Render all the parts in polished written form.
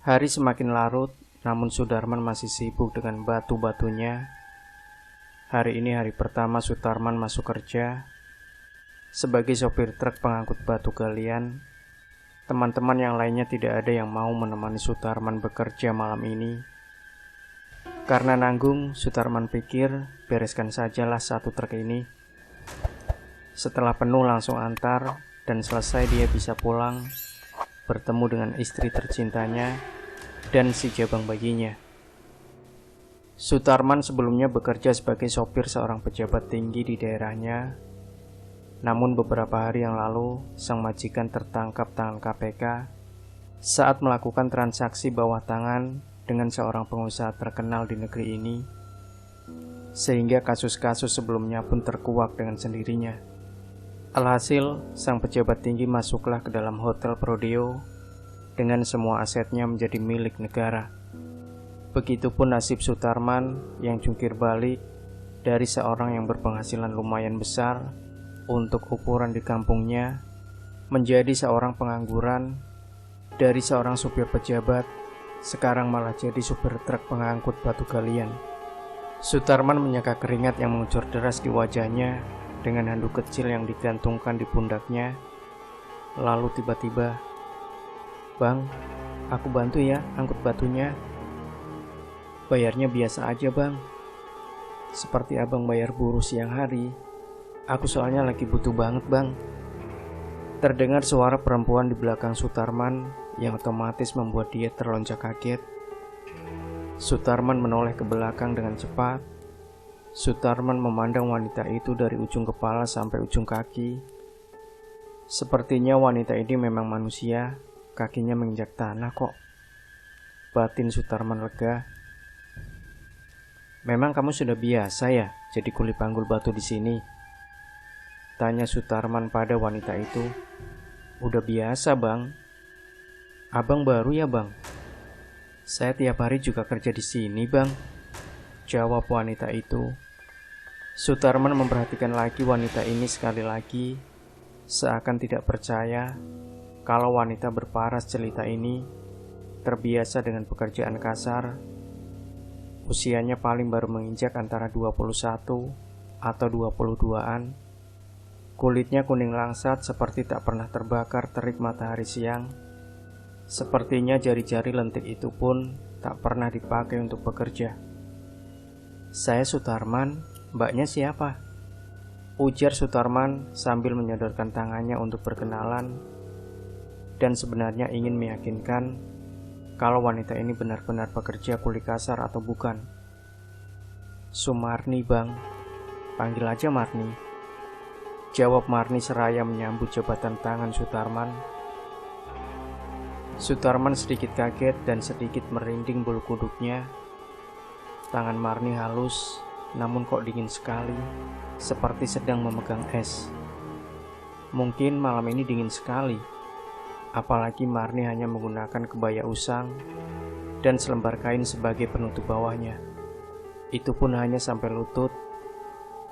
Hari semakin larut, namun Sudarman masih sibuk dengan batu-batunya. Hari ini hari pertama Sutarman masuk kerja sebagai sopir truk pengangkut batu galian. Teman-teman yang lainnya tidak ada yang mau menemani Sutarman bekerja malam ini. Karena nanggung, Sutarman pikir bereskan sajalah satu truk ini. Setelah penuh langsung antar, dan selesai dia bisa pulang, bertemu dengan istri tercintanya dan si jabang bayinya. Sutarman sebelumnya bekerja sebagai sopir seorang pejabat tinggi di daerahnya. Namun beberapa hari yang lalu, sang majikan tertangkap tangan KPK saat melakukan transaksi bawah tangan dengan seorang pengusaha terkenal di negeri ini, sehingga kasus-kasus sebelumnya pun terkuak dengan sendirinya. Alhasil, sang pejabat tinggi masuklah ke dalam hotel Prodeo dengan semua asetnya menjadi milik negara. Begitupun nasib Sutarman yang jungkir balik dari seorang yang berpenghasilan lumayan besar untuk ukuran di kampungnya menjadi seorang pengangguran. Dari seorang supir pejabat sekarang malah jadi supir truk pengangkut batu galian. Sutarman menyeka keringat yang mengucur deras di wajahnya dengan handuk kecil yang digantungkan di pundaknya. Lalu tiba-tiba, "Bang, aku bantu ya angkut batunya. Bayarnya biasa aja bang, seperti abang bayar buruh siang hari. Aku soalnya lagi butuh banget bang." Terdengar suara perempuan di belakang Sutarman yang otomatis membuat dia terlonjak kaget. Sutarman menoleh ke belakang dengan cepat. Sutarman memandang wanita itu dari ujung kepala sampai ujung kaki. Sepertinya wanita ini memang manusia, kakinya menginjak tanah kok. Batin Sutarman lega. "Memang kamu sudah biasa ya jadi kuli panggul batu di sini?" tanya Sutarman pada wanita itu. "Udah biasa bang." "Abang baru ya bang?" "Saya tiap hari juga kerja di sini bang," jawab wanita itu. Sutarman memperhatikan lagi wanita ini sekali lagi, seakan tidak percaya kalau wanita berparas jelita ini terbiasa dengan pekerjaan kasar. Usianya paling baru menginjak antara 21 atau 22-an. Kulitnya kuning langsat seperti tak pernah terbakar terik matahari siang. Sepertinya jari-jari lentik itu pun tak pernah dipakai untuk bekerja. "Saya Sutarman, mbaknya siapa?" ujar Sutarman sambil menyodorkan tangannya untuk berkenalan, dan sebenarnya ingin meyakinkan kalau wanita ini benar-benar pekerja kuli kasar atau bukan. "Sumarni bang, panggil aja Marni," jawab Marni seraya menyambut jabatan tangan Sutarman. Sutarman sedikit kaget dan sedikit merinding bulu kuduknya. Tangan Marni halus, namun kok dingin sekali, seperti sedang memegang es. Mungkin malam ini dingin sekali, apalagi Marni hanya menggunakan kebaya usang dan selembar kain sebagai penutup bawahnya. Itu pun hanya sampai lutut.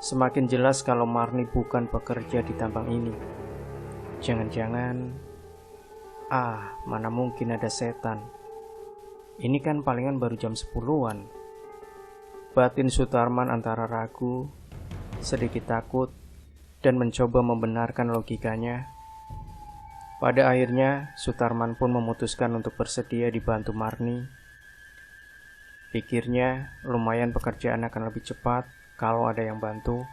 Semakin jelas kalau Marni bukan pekerja di tambang ini. Jangan-jangan, mana mungkin ada setan. Ini kan palingan baru jam 10-an. Batin Sutarman antara ragu, sedikit takut, dan mencoba membenarkan logikanya. Pada akhirnya, Sutarman pun memutuskan untuk bersedia dibantu Marni. Pikirnya, lumayan pekerjaan akan lebih cepat kalau ada yang bantu.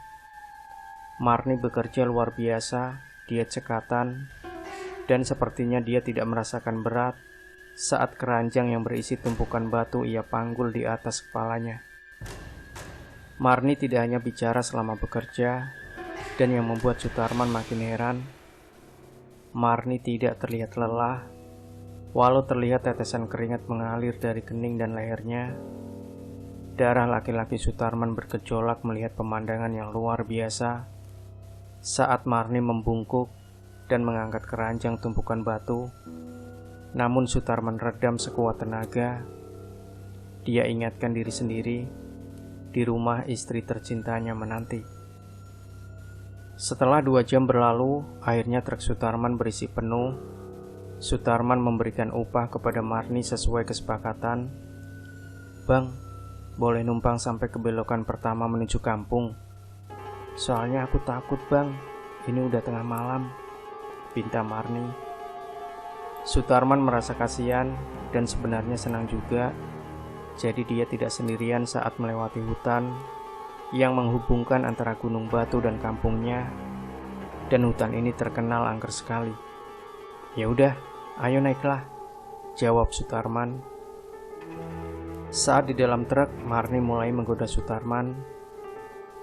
Marni bekerja luar biasa, diet cekatan, dan sepertinya dia tidak merasakan berat saat keranjang yang berisi tumpukan batu ia panggul di atas kepalanya. Marni tidak hanya bicara selama bekerja, dan yang membuat Sutarman makin heran, Marni tidak terlihat lelah, walau terlihat tetesan keringat mengalir dari kening dan lehernya. Darah laki-laki Sutarman bergejolak melihat pemandangan yang luar biasa saat Marni membungkuk dan mengangkat keranjang tumpukan batu. Namun Sutarman redam sekuat tenaga. Dia ingatkan diri sendiri, di rumah istri tercintanya menanti. Setelah 2 jam berlalu, akhirnya truk Sutarman berisi penuh. Sutarman memberikan upah kepada Marni sesuai kesepakatan. "Bang, boleh numpang sampai ke belokan pertama menuju kampung? Soalnya aku takut bang, ini udah tengah malam," pinta Marni. Sutarman merasa kasihan dan sebenarnya senang juga. Jadi dia tidak sendirian saat melewati hutan yang menghubungkan antara Gunung Batu dan kampungnya. Dan hutan ini terkenal angker sekali. "Ya udah, ayo naiklah," jawab Sutarman. Saat di dalam truk, Marni mulai menggoda Sutarman.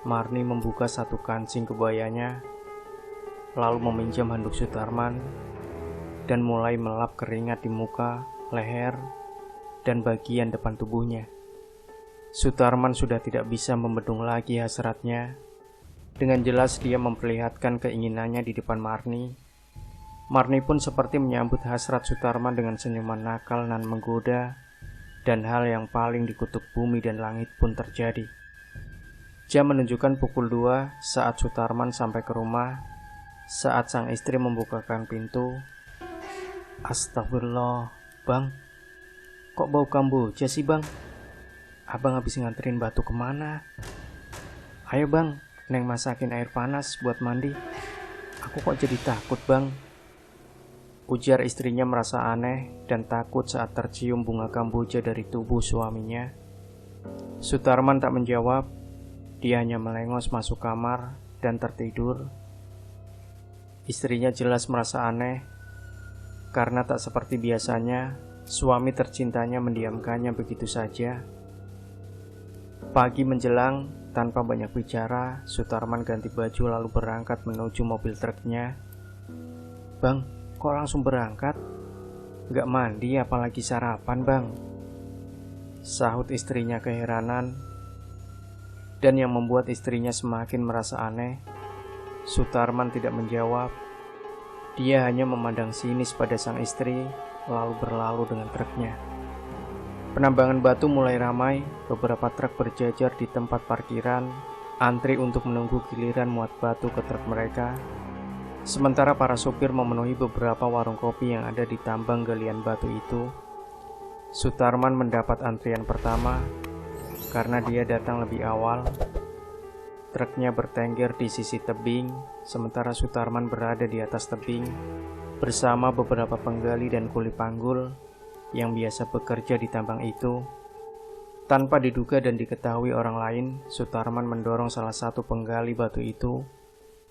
Marni membuka satu kancing kebayanya, lalu meminjam handuk Sutarman, dan mulai melap keringat di muka, leher, dan bagian depan tubuhnya. Sutarman sudah tidak bisa membendung lagi hasratnya. Dengan jelas dia memperlihatkan keinginannya di depan Marni. Marni pun seperti menyambut hasrat Sutarman dengan senyuman nakal dan menggoda, dan hal yang paling dikutuk bumi dan langit pun terjadi. Jam menunjukkan pukul 2 saat Sutarman sampai ke rumah. Saat sang istri membukakan pintu, "Astagfirullah, bang, kok bau kamboja sih bang? Abang habis nganterin batu kemana? Ayo bang, Neng masakin air panas buat mandi. Aku kok jadi takut bang," ujar istrinya merasa aneh dan takut saat tercium bunga kamboja dari tubuh suaminya. Sutarman tak menjawab, dia hanya melengos masuk kamar dan tertidur. Istrinya jelas merasa aneh, karena tak seperti biasanya, suami tercintanya mendiamkannya begitu saja. Pagi menjelang, tanpa banyak bicara, Sutarman ganti baju lalu berangkat menuju mobil truknya. "Bang, kok langsung berangkat? Gak mandi apalagi sarapan bang?" sahut istrinya keheranan. Dan yang membuat istrinya semakin merasa aneh, Sutarman tidak menjawab. Dia hanya memandang sinis pada sang istri, lalu berlalu dengan truknya. Penambangan batu mulai ramai, beberapa truk berjajar di tempat parkiran, antri untuk menunggu giliran muat batu ke truk mereka. Sementara para sopir memenuhi beberapa warung kopi yang ada di tambang galian batu itu. Sutarman mendapat antrian pertama, karena dia datang lebih awal. Truknya bertengger di sisi tebing, sementara Sutarman berada di atas tebing, bersama beberapa penggali dan kuli panggul yang biasa bekerja di tambang itu. Tanpa diduga dan diketahui orang lain, Sutarman mendorong salah satu penggali batu itu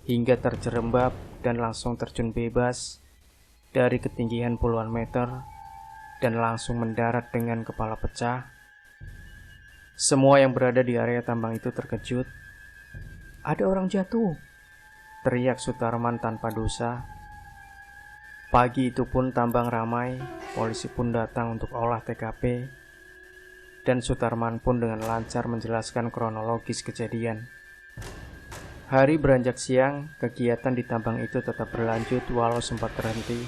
hingga terjerembab dan langsung terjun bebas dari ketinggian puluhan meter dan langsung mendarat dengan kepala pecah. Semua yang berada di area tambang itu terkejut. "Ada orang jatuh!" teriak Sutarman tanpa dosa. Pagi itu pun tambang ramai, polisi pun datang untuk olah TKP, dan Sutarman pun dengan lancar menjelaskan kronologis kejadian. Hari beranjak siang, kegiatan di tambang itu tetap berlanjut walau sempat terhenti.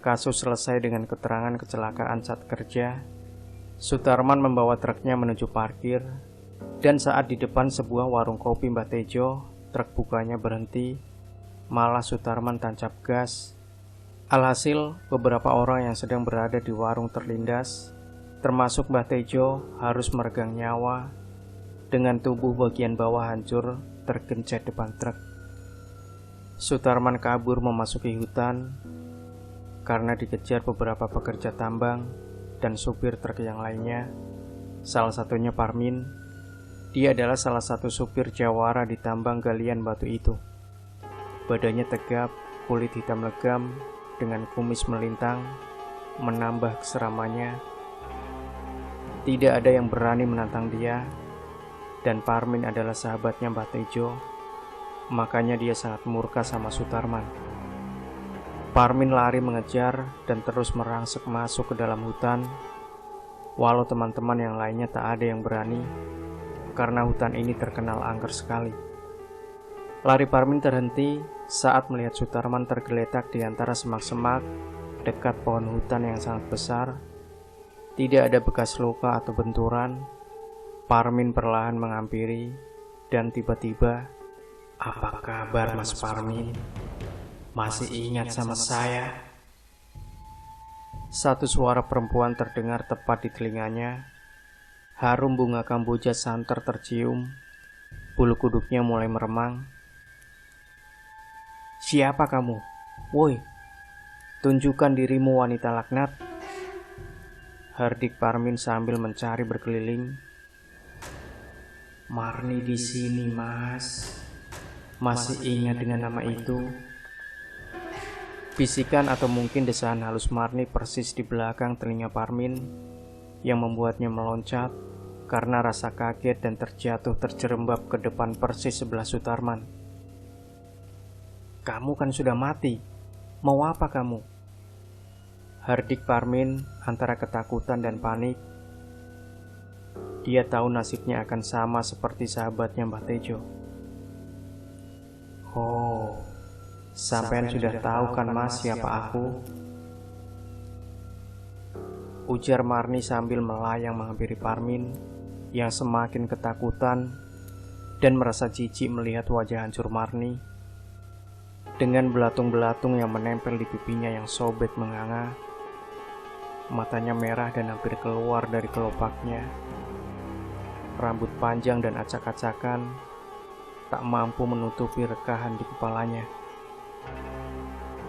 Kasus selesai dengan keterangan kecelakaan saat kerja. Sutarman membawa truknya menuju parkir, dan saat di depan sebuah warung kopi Mbah Tejo, truk bukanya berhenti, malah Sutarman tancap gas. Alhasil, beberapa orang yang sedang berada di warung terlindas, termasuk Mbah Tejo, harus meregang nyawa dengan tubuh bagian bawah hancur tergencet depan truk. Sutarman kabur memasuki hutan karena dikejar beberapa pekerja tambang dan supir truk yang lainnya. Salah satunya Parmin. Dia adalah salah satu supir jawara di tambang galian batu itu. Badannya tegap, kulit hitam legam, dengan kumis melintang, menambah keseramannya. Tidak ada yang berani menantang dia, dan Parmin adalah sahabatnya Mbah Tejo, makanya dia sangat murka sama Sutarman. Parmin lari mengejar dan terus merangsek masuk ke dalam hutan, walau teman-teman yang lainnya tak ada yang berani, karena hutan ini terkenal angker sekali. Lari Parmin terhenti saat melihat Sutarman tergeletak di antara semak-semak dekat pohon hutan yang sangat besar. Tidak ada bekas luka atau benturan. Parmin perlahan menghampiri dan tiba-tiba, "Apa kabar Mas Parmin? Masih ingat sama saya?" Satu suara perempuan terdengar tepat di telinganya. Harum bunga kamboja santer tercium. Bulu kuduknya mulai meremang. "Siapa kamu? Woi, tunjukkan dirimu wanita laknat," hardik Parmin sambil mencari berkeliling. "Marni di sini, Mas. Masih ingat dengan nama itu?" Bisikan atau mungkin desahan halus Marni persis di belakang telinga Parmin yang membuatnya meloncat karena rasa kaget dan terjatuh terjerembab ke depan persis sebelah Sutarman. "Kamu kan sudah mati. Mau apa kamu?" hardik Parmin antara ketakutan dan panik. Dia tahu nasibnya akan sama seperti sahabatnya Mbah Tejo. "Oh, sampean sudah tahu kan Mas siapa aku?" ujar Marni sambil melayang menghampiri Parmin yang semakin ketakutan dan merasa jijik melihat wajah hancur Marni dengan belatung-belatung yang menempel di pipinya yang sobek menganga. Matanya merah dan hampir keluar dari kelopaknya. Rambut panjang dan acak-acakan tak mampu menutupi rekahan di kepalanya.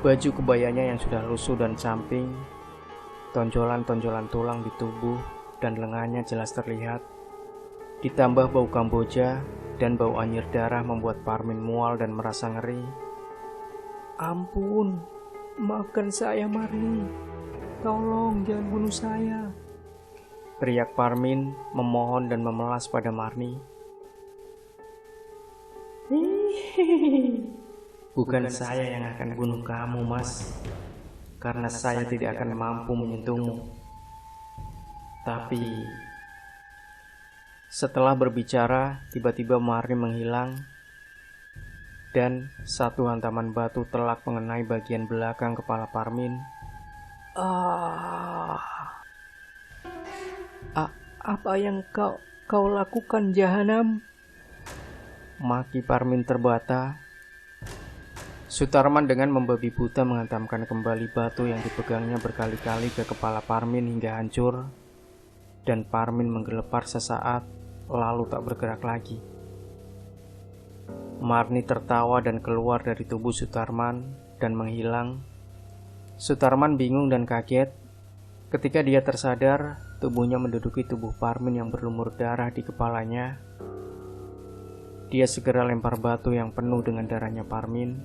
Baju kebayanya yang sudah lusuh dan camping, tonjolan-tonjolan tulang di tubuh dan lengannya jelas terlihat. Ditambah bau kamboja dan bau anyir darah membuat Parmin mual dan merasa ngeri. "Ampun, maafkan saya Marni. Tolong jangan bunuh saya," teriak Parmin memohon dan memelas pada Marni. "Bukan saya yang akan bunuh kamu, Mas, karena saya tidak akan mampu menyentuhmu. Tapi..." Setelah berbicara, tiba-tiba Marni menghilang dan satu hantaman batu telak mengenai bagian belakang kepala Parmin. Apa yang kau lakukan, Jahanam?" maki Parmin terbata. Sutarman dengan membabi buta menghantamkan kembali batu yang dipegangnya berkali-kali ke kepala Parmin hingga hancur, dan Parmin menggelepar sesaat lalu tak bergerak lagi. Marni tertawa dan keluar dari tubuh Sutarman dan menghilang. Sutarman bingung dan kaget. Ketika dia tersadar, tubuhnya menduduki tubuh Parmin yang berlumur darah di kepalanya. Dia segera lempar batu yang penuh dengan darahnya Parmin.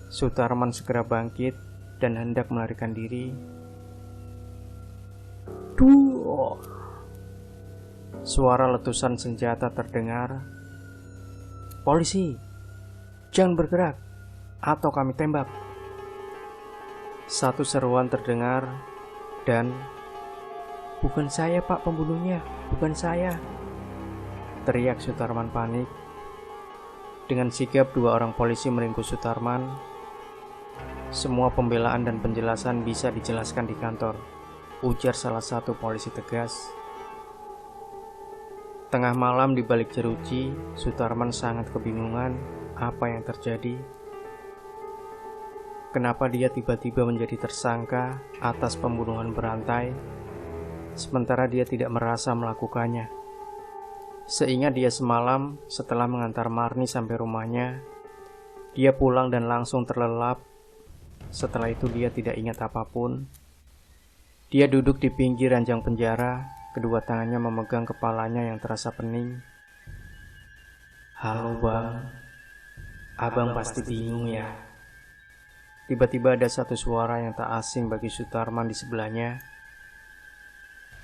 Sutarman segera bangkit dan hendak melarikan diri. "Duh!" Suara letusan senjata terdengar. "Polisi, jangan bergerak atau kami tembak." Satu seruan terdengar dan "Bukan saya Pak pembunuhnya, bukan saya," teriak Sutarman panik. Dengan sigap dua orang polisi meringkus Sutarman. "Semua pembelaan dan penjelasan bisa dijelaskan di kantor," ujar salah satu polisi tegas. Tengah malam di balik jeruji, Sutarman sangat kebingungan apa yang terjadi. Kenapa dia tiba-tiba menjadi tersangka atas pembunuhan berantai, sementara dia tidak merasa melakukannya. Seingat dia semalam setelah mengantar Marni sampai rumahnya, dia pulang dan langsung terlelap. Setelah itu dia tidak ingat apapun. Dia duduk di pinggir ranjang penjara, kedua tangannya memegang kepalanya yang terasa pening. "Halo Bang, Abang pasti bingung ya." Tiba-tiba ada satu suara yang tak asing bagi Sutarman di sebelahnya.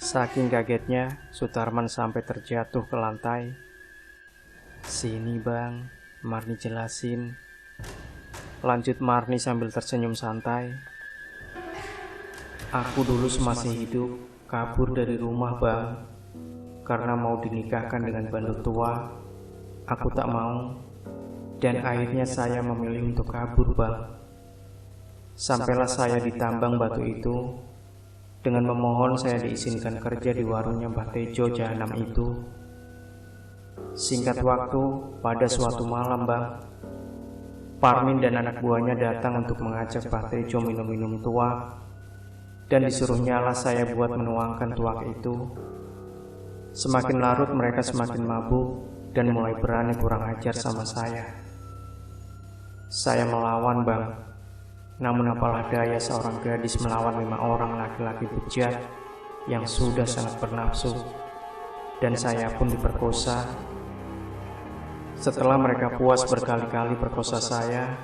Saking kagetnya, Sutarman sampai terjatuh ke lantai. "Sini Bang, Marni jelasin," lanjut Marni sambil tersenyum santai. "Aku dulu semasih hidup kabur dari rumah Bang, karena mau dinikahkan dengan bandut tua. Aku tak mau, dan akhirnya saya memilih untuk kabur Bang. Sampailah saya di tambang batu itu. Dengan memohon saya diizinkan kerja di warungnya Mbah Tejo Jahanam itu. Singkat waktu, pada suatu malam Bang, Parmin dan anak buahnya datang untuk mengajak Mbah Tejo minum-minum tua dan disuruh nyala saya buat menuangkan tuak itu. Semakin larut mereka semakin mabuk dan mulai berani kurang ajar sama saya. Saya melawan, Bang. Namun apalah daya seorang gadis melawan 5 orang laki-laki bejat yang sudah sangat bernafsu, dan saya pun diperkosa. Setelah mereka puas berkali-kali perkosa saya,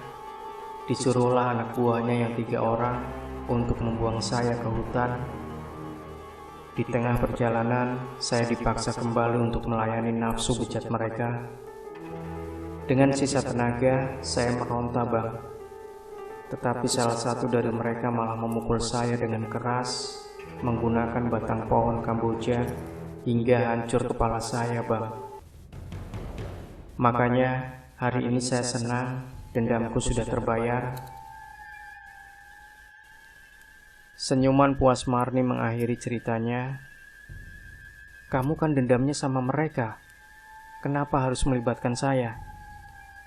disuruhlah anak buahnya yang 3 orang untuk membuang saya ke hutan. Di tengah perjalanan, saya dipaksa kembali untuk melayani nafsu bejat mereka. Dengan sisa tenaga, saya meronta, Bang. Tetapi salah satu dari mereka malah memukul saya dengan keras menggunakan batang pohon Kamboja hingga hancur kepala saya, Bang. Makanya hari ini saya senang dendamku sudah terbayar. Senyuman puas Marni mengakhiri ceritanya. Kamu kan dendamnya sama mereka. Kenapa harus melibatkan saya?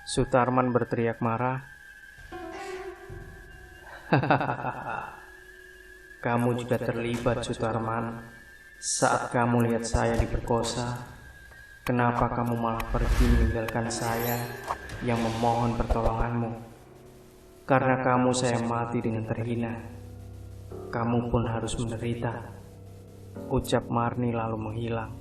Sutarman berteriak marah. Kamu juga terlibat, Sutarman. Saat kamu lihat saya diperkosa, kenapa kamu malah pergi meninggalkan saya yang memohon pertolonganmu? Karena kamu saya mati dengan terhina. Kamu pun harus menderita, ucap Marni lalu menghilang.